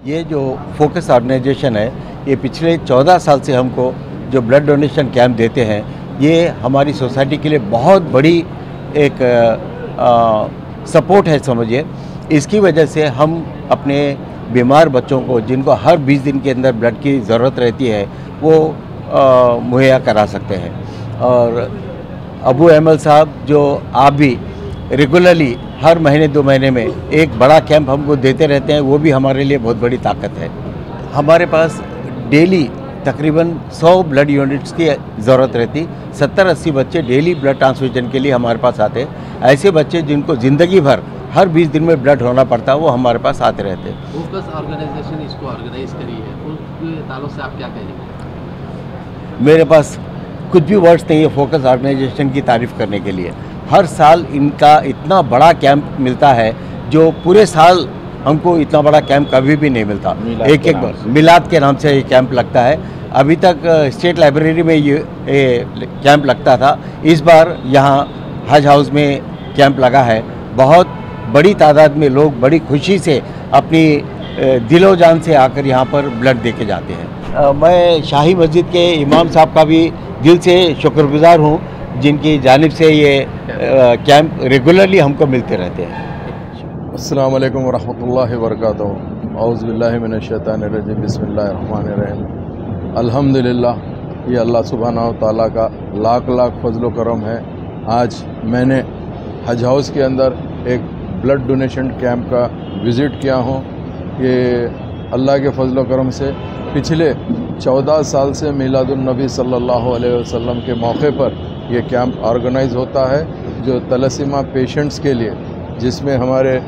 ये जो focus organisation है, ये पिछले 14 साल से हमको जो ब्लड डोनेशन कैंप देते हैं, ये हमारी सोसाइटी के लिए बहुत बड़ी एक सपोर्ट है समझिए। इसकी वजह से हम अपने बीमार बच्चों को, जिनको हर 20 दिन के अंदर ब्लड की ज़रूरत रहती है, वो मुहैया करा सकते हैं। और अबू अहमद साहब, जो आप भी रेगुलरली हर महीने 2 महीने में एक बड़ा कैंप हमको देते रहते हैं, वो भी हमारे लिए बहुत बड़ी ताकत है। हमारे पास डेली तकरीबन 100 ब्लड यूनिट्स की ज़रूरत रहती। 70-80 बच्चे डेली ब्लड ट्रांसफ्यूजन के लिए हमारे पास आते हैं। ऐसे बच्चे जिनको ज़िंदगी भर हर 20 दिन में ब्लड होना पड़ता है, वो हमारे पास आते रहते हैं। फोकस ऑर्गेनाइजेशन इसको ऑर्गेनाइज करी है, उसके ताल्लुक से आप क्या कहेंगे? मेरे पास कुछ भी वर्ड्स नहीं है फोकस ऑर्गेनाइजेशन की तारीफ़ करने के लिए। हर साल इनका इतना बड़ा कैंप मिलता है, जो पूरे साल हमको इतना बड़ा कैंप कभी भी नहीं मिलता। एक बार मिलाद के नाम से ये कैंप लगता है। अभी तक स्टेट लाइब्रेरी में ये कैंप लगता था। इस बार यहाँ हज हाउस में कैंप लगा है। बहुत बड़ी तादाद में लोग बड़ी खुशी से अपनी दिलो जान से आकर यहाँ पर ब्लड दे के जाते हैं। मैं शाही मस्जिद के इमाम साहब का भी दिल से शुक्रगुजार हूँ, जिनकी जानिब से ये कैंप रेगुलरली हमको मिलते रहते हैं। अस्सलाम वालेकुम वरहमतुल्लाहि वबरकातुहू। औज़ु बिल्लाहि मिनश शैतानिर रजीम। बिस्मिल्लाहिर रहमानिर रहीम। अल्हम्दुलिल्लाह, ये अल्लाह सुब्हानहू व तआला का लाख लाख फजल व करम है। आज मैंने हज हाउस के अंदर एक ब्लड डोनेशन कैंप का विज़िट किया हूँ। ये अल्लाह के फजल व करम से पिछले 14 साल से मीलादुन्नबी सल्लल्लाहु अलैहि वसल्लम के मौके पर ये कैंप ऑर्गेनाइज होता है, जो तलसीमा पेशेंट्स के लिए, जिसमें हमारे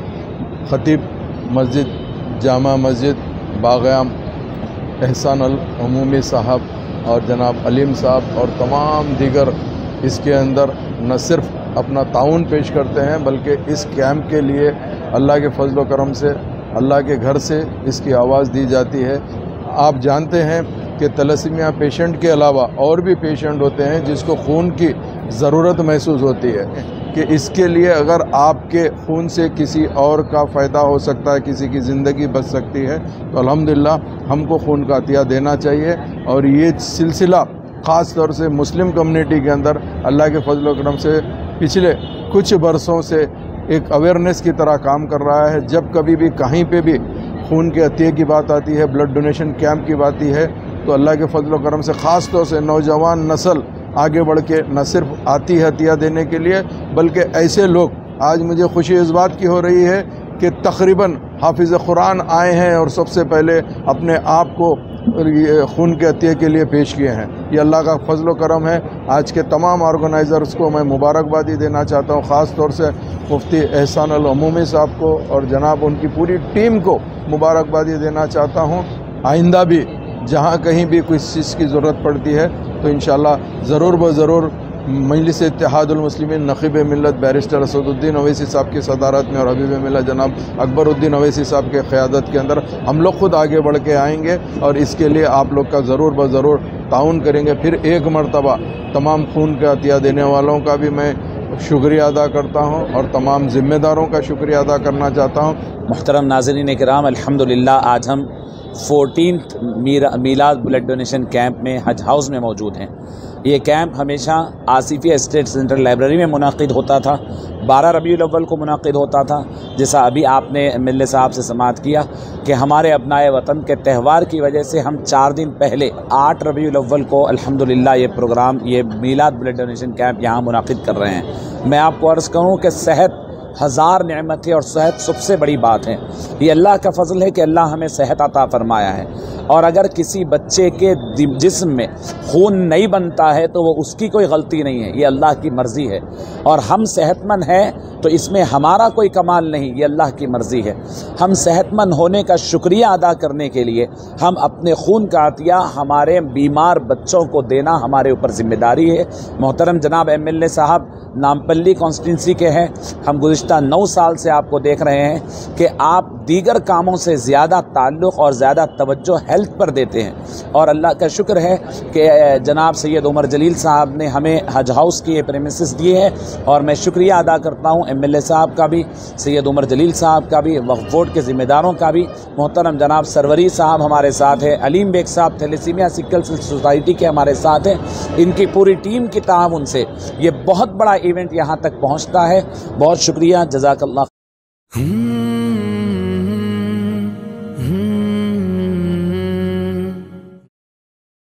खतीब मस्जिद, जामा मस्जिद, बाग़याम एहसान अल अमूमी साहब और जनाब अलीम साहब और तमाम दीगर इसके अंदर न सिर्फ अपना ताउन पेश करते हैं, बल्कि इस कैंप के लिए अल्लाह के फजल व करम से, अल्लाह के घर से इसकी आवाज़ दी जाती है। आप जानते हैं कि तलसीमिया पेशेंट के अलावा और भी पेशेंट होते हैं जिसको खून की ज़रूरत महसूस होती है, कि इसके लिए अगर आपके खून से किसी और का फ़ायदा हो सकता है, किसी की ज़िंदगी बच सकती है, तो अल्हम्दुलिल्लाह हमको खून का अतिया देना चाहिए। और ये सिलसिला ख़ास तौर से मुस्लिम कम्युनिटी के अंदर अल्लाह के फजल व करम से पिछले कुछ बरसों से एक अवेयरनेस की तरह काम कर रहा है। जब कभी भी कहीं पे भी खून के अतिये की बात आती है, ब्लड डोनेशन कैंप की बात है, तो अल्लाह के फजल व करम से ख़ास तौर से नौजवान नस्ल आगे बढ़ के न सिर्फ आती है अतिया देने के लिए, बल्कि ऐसे लोग, आज मुझे खुशी इस बात की हो रही है कि तकरीबन हाफिज़ कुरान आए हैं और सबसे पहले अपने आप को खून के अतिये के लिए पेश किए हैं। ये अल्लाह का फजल व करम है। आज के तमाम ऑर्गेनाइज़र्स को मैं मुबारकबादी देना चाहता हूँ, ख़ास तौर से मुफ्ती एहसान अल अमूमी साहब को और जनाब उनकी पूरी टीम को मुबारकबादी देना चाहता हूँ। आइंदा भी जहाँ कहीं भी कोई चीज़ की ज़रूरत पड़ती है, तो इंशाअल्लाह ज़रूर ब ज़रूर मजलिस इत्तेहादुल मुस्लिमीन नक़ीब मिल्लत बैरिस्टर असदुद्दीन अवैसी साहब की सदारत में और हबीब मिल्लत जनाब अकबरुद्दीन अवैसी साहब के क़यादत के अंदर हम लोग खुद आगे बढ़ के आएंगे और इसके लिए आप लोग का ज़रूर ब ज़रूर ताउन करेंगे। फिर एक मरतबा तमाम खून का अतिया देने वालों का भी मैं शुक्रिया अदा करता हूँ और तमाम ज़िम्मेदारों का शुक्रिया अदा करना चाहता हूँ। मुहतरम नाज़रीन किराम, अल्हम्दुलिल्लाह आज हम 14th मीलाद ब्लड डोनेशन कैंप में हज हाउस में मौजूद हैं। ये कैंप हमेशा आसिफिया स्टेट सेंट्रल लाइब्रेरी में मुनाकिद होता था। 12 रबीउल अव्वल को मुनाकिद होता था, जैसा अभी आपने मिल्ले साहब से समाअत किया कि हमारे अपनाए वतन के त्यौहार की वजह से हम 4 दिन पहले 8 रबीउल अव्वल को अल्हम्दुलिल्लाह ये प्रोग्राम, ये मीलाद ब्लड डोनेशन कैंप यहाँ मुनाकिद कर रहे हैं। मैं आपको अर्ज़ करूँ कि सेहत हज़ार नेमत है और सेहत सबसे बड़ी बात है। ये अल्लाह का फ़ज़ल है कि अल्लाह हमें सेहत अता फ़रमाया है, और अगर किसी बच्चे के जिस्म में खून नहीं बनता है तो वो उसकी कोई गलती नहीं है, ये अल्लाह की मर्ज़ी है। और हम सेहतमंद हैं तो इसमें हमारा कोई कमाल नहीं, ये अल्लाह की मर्ज़ी है। हम सेहतमंद होने का शुक्रिया अदा करने के लिए हम अपने खून का अतिया हमारे बीमार बच्चों को देना हमारे ऊपर ज़िम्मेदारी है। मोहतरम जनाब MLA साहब नामपल्ली कॉन्स्टिट्यूंसी के हैं। हम गुज़िश्ता گزشتہ 9 سال سے آپ کو دیکھ رہے ہیں کہ آپ دیگر کاموں سے زیادہ تعلق اور زیادہ توجہ ہیلتھ پر دیتے ہیں، اور اللہ کا شکر ہے کہ جناب سید عمر جلیل صاحب نے ہمیں حج ہاؤس کی یہ پریمیسز دیے ہیں، اور میں شکریہ ادا کرتا ہوں MLA صاحب کا بھی، سید عمر جلیل صاحب کا بھی، وقف بورڈ کے ذمہ داروں کا بھی، محترم جناب سروری صاحب ہمارے ساتھ ہیں، علیم بیگ صاحب تھیلیسیمیا سکل سیل سوسائٹی کے ہمارے ساتھ ہیں، ان کی پوری ٹیم کی تعاون سے یہ بہت بڑا ایونٹ یہاں تک پہنچتا ہے۔ بہت شکریہ، جزاک اللہ۔